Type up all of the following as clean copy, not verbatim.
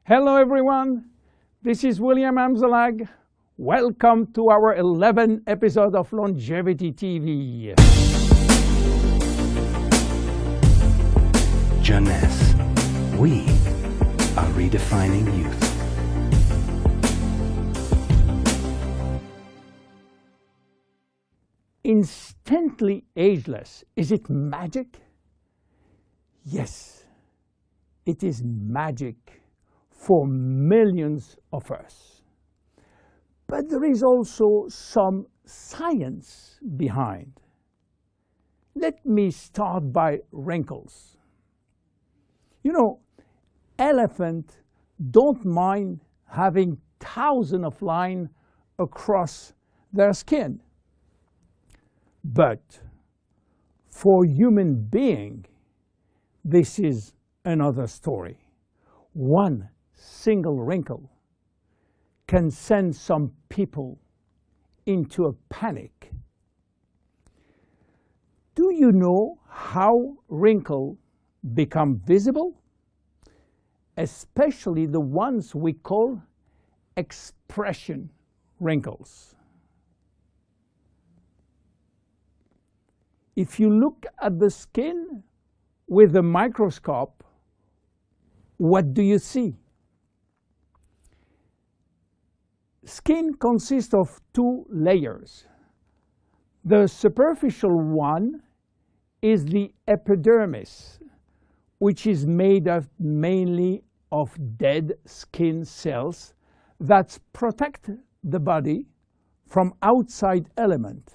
Hello everyone, this is William Amzalag. Welcome to our 11th episode of Longevity TV. Jeunesse, we are redefining youth. Instantly ageless, is it magic? Yes, it is magic for millions of us. But there is also some science behind. Let me start by wrinkles. You know, elephants don't mind having thousands of lines across their skin. But for human beings, this is another story. One single wrinkle can send some people into a panic. Do you know how wrinkles become visible? Especially the ones we call expression wrinkles. If you look at the skin with a microscope, what do you see? Skin consists of two layers. The superficial one is the epidermis, which is made up mainly of dead skin cells that protect the body from outside elements.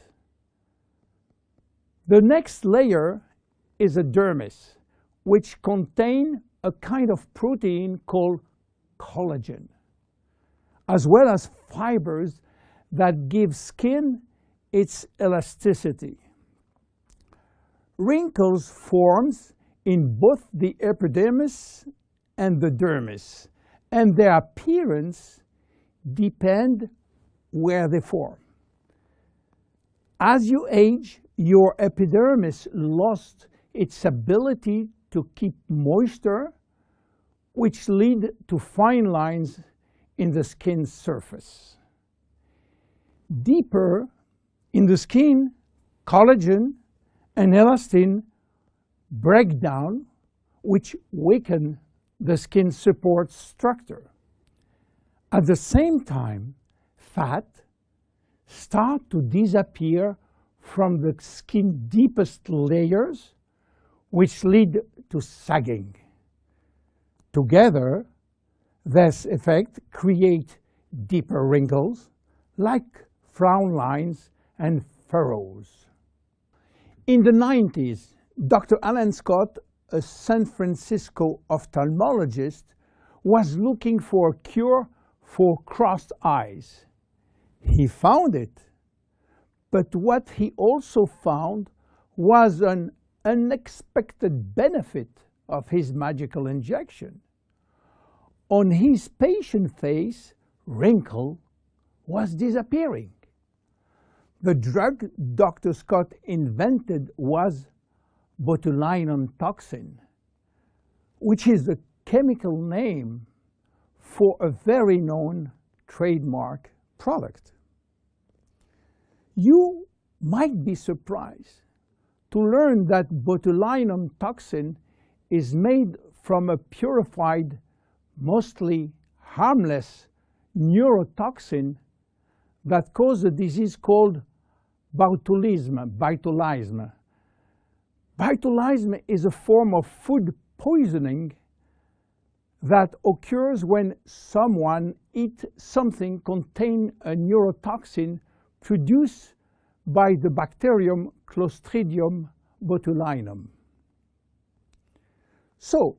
The next layer is a dermis, which contains a kind of protein called collagen, as well as fibers that give skin its elasticity. Wrinkles form in both the epidermis and the dermis, and their appearance depends where they form. As you age, your epidermis lost its ability to keep moisture, which lead to fine lines in the skin's surface. Deeper in the skin, collagen and elastin break down, which weaken the skin support structure. At the same time, fat start to disappear from the skin's deepest layers, which lead to sagging. Together, this effect creates deeper wrinkles, like frown lines and furrows. In the 90s, Dr. Alan Scott, a San Francisco ophthalmologist, was looking for a cure for crossed eyes. He found it. But what he also found was an unexpected benefit of his magical injection. On his patient face, wrinkle was disappearing. The drug Dr. Scott invented was botulinum toxin, which is the chemical name for a very known trademark product. You might be surprised to learn that botulinum toxin is made from a purified, mostly harmless neurotoxin that causes a disease called botulism. Botulism is a form of food poisoning that occurs when someone eats something containing a neurotoxin produced by the bacterium Clostridium botulinum. So,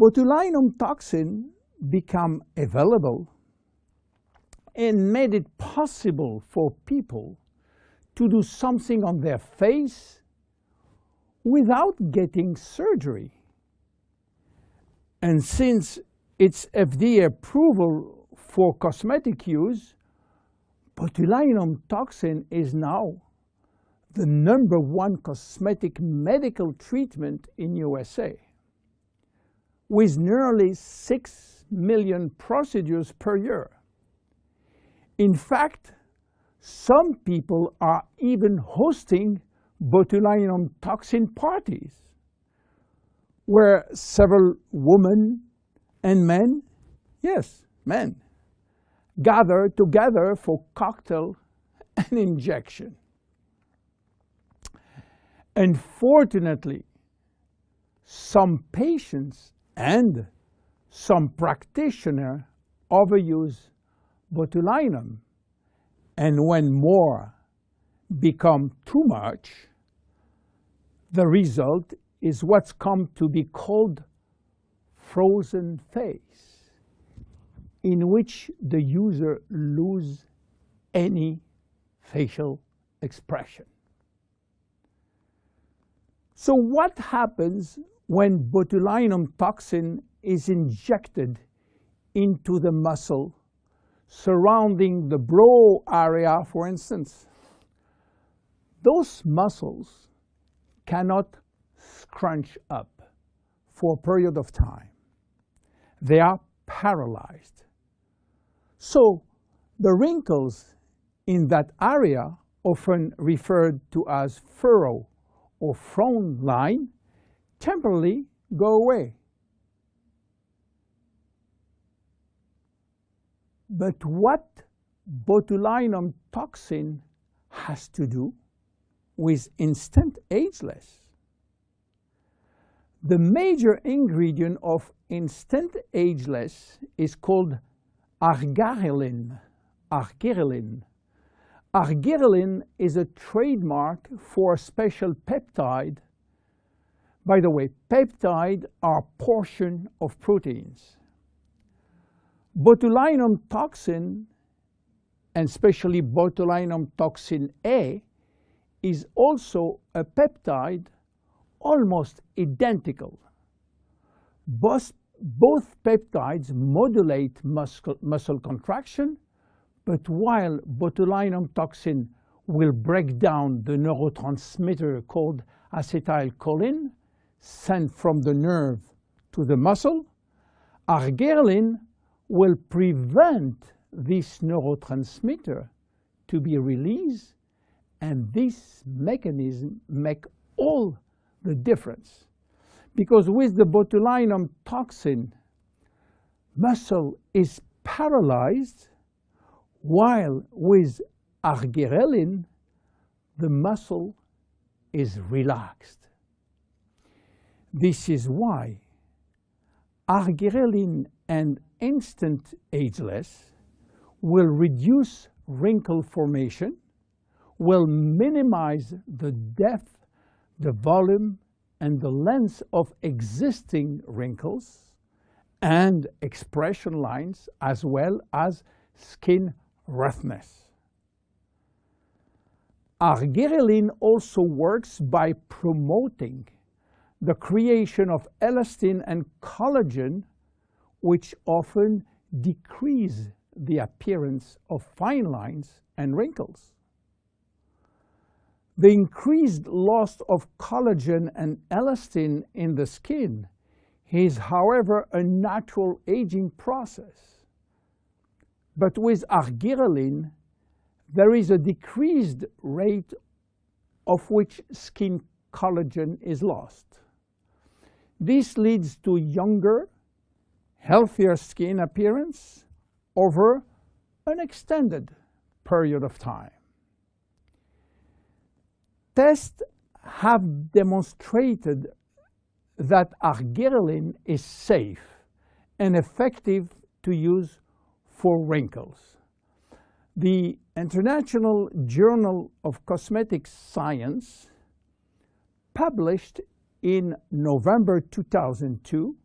botulinum toxin became available and made it possible for people to do something on their face without getting surgery. And since its FDA approval for cosmetic use, botulinum toxin is now the #1 cosmetic medical treatment in USA. with nearly 6 million procedures per year. In fact, some people are even hosting botulinum toxin parties, where several women and men, yes, men, gather together for cocktail and injection. Unfortunately, some patients and some practitioners overuse botulinum, and when more become too much, the result is what's come to be called frozen face, in which the user loses any facial expression. So what happens when botulinum toxin is injected into the muscle surrounding the brow area, for instance? Those muscles cannot scrunch up for a period of time. They are paralyzed. So the wrinkles in that area, often referred to as furrow or frown line, temporarily go away. But what botulinum toxin has to do with instant ageless? The major ingredient of instant ageless is called argyreline. Argyreline. Argyreline is a trademark for a special peptide. By the way, peptides are portions of proteins. Botulinum toxin, and especially botulinum toxin A, is also a peptide almost identical. Both peptides modulate muscle contraction, but while botulinum toxin will break down the neurotransmitter called acetylcholine sent from the nerve to the muscle, argyreline will prevent this neurotransmitter to be released, and this mechanism makes all the difference. Because with the botulinum toxin, muscle is paralyzed, while with argyreline, the muscle is relaxed. This is why argyreline and instant ageless will reduce wrinkle formation, will minimize the depth, the volume, and the length of existing wrinkles and expression lines, as well as skin roughness. Argyreline also works by promoting the creation of elastin and collagen, which often decrease the appearance of fine lines and wrinkles. The increased loss of collagen and elastin in the skin is, however, a natural aging process. But with argyreline, there is a decreased rate of which skin collagen is lost. This leads to younger, healthier skin appearance over an extended period of time. Tests have demonstrated that argyreline is safe and effective to use for wrinkles. The International Journal of Cosmetic Science published in November 2002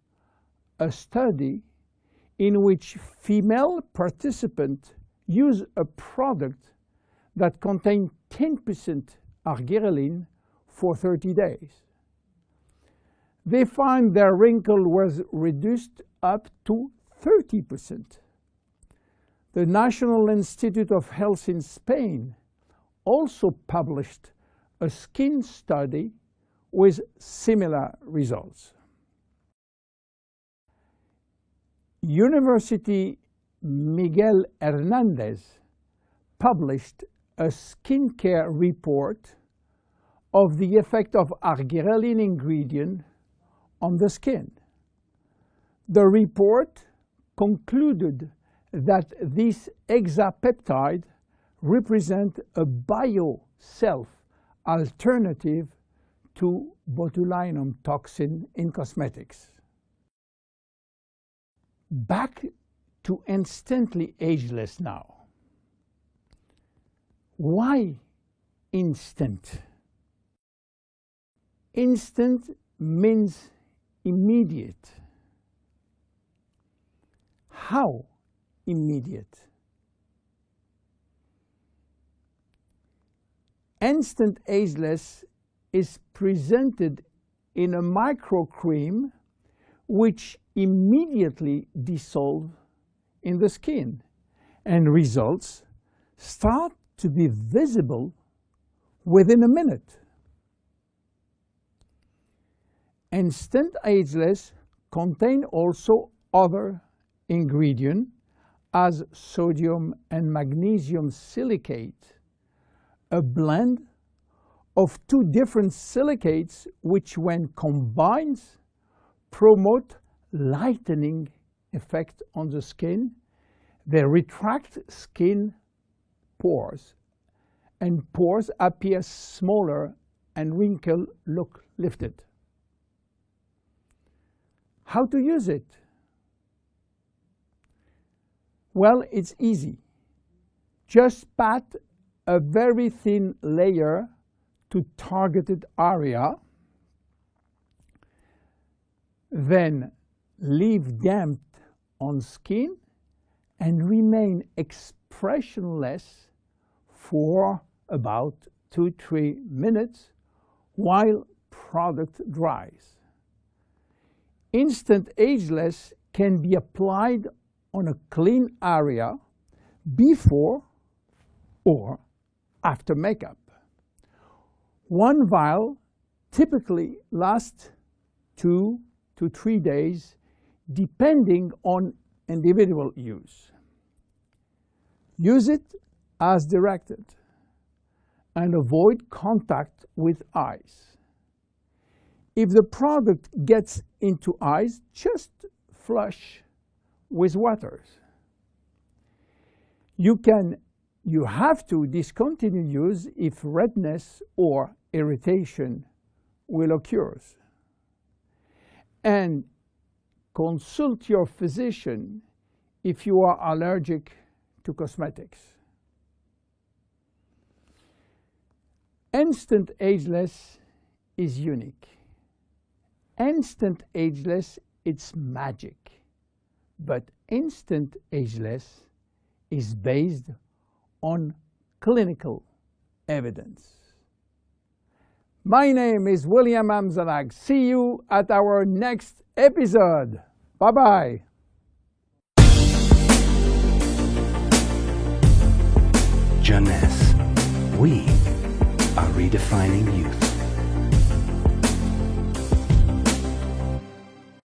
a study in which female participants used a product that contained 10% argyreline for 30 days. They found their wrinkle was reduced up to 30%. The National Institute of Health in Spain also published a skin study with similar results. University Miguel Hernandez published a skincare report of the effect of argyreline ingredient on the skin. The report concluded that this hexapeptide represents a bio-self alternative to botulinum toxin in cosmetics. Back to Instantly Ageless now. Why instant? Instant means immediate. How immediate? Instant Ageless is presented in a microcream which immediately dissolves in the skin, and results start to be visible within a minute. Instant Ageless contain also other ingredients as sodium and magnesium silicate, a blend of two different silicates which, when combined, promote lightening effect on the skin. They retract skin pores, and pores appear smaller and wrinkles look lifted. How to use it? Well, it's easy. Just pat a very thin layer to targeted area, then leave damp on skin and remain expressionless for about 2-3 minutes while product dries. Instant Ageless can be applied on a clean area before or after makeup. One vial typically lasts 2 to 3 days, depending on individual use. Use it as directed and avoid contact with eyes. If the product gets into eyes, just flush with water. You have to discontinue use if redness or irritation will occur. And consult your physician if you are allergic to cosmetics. Instant Ageless is unique. Instant Ageless, it's magic. But Instant Ageless is based on clinical evidence. My name is William Amzalag. See you at our next episode. Bye-bye.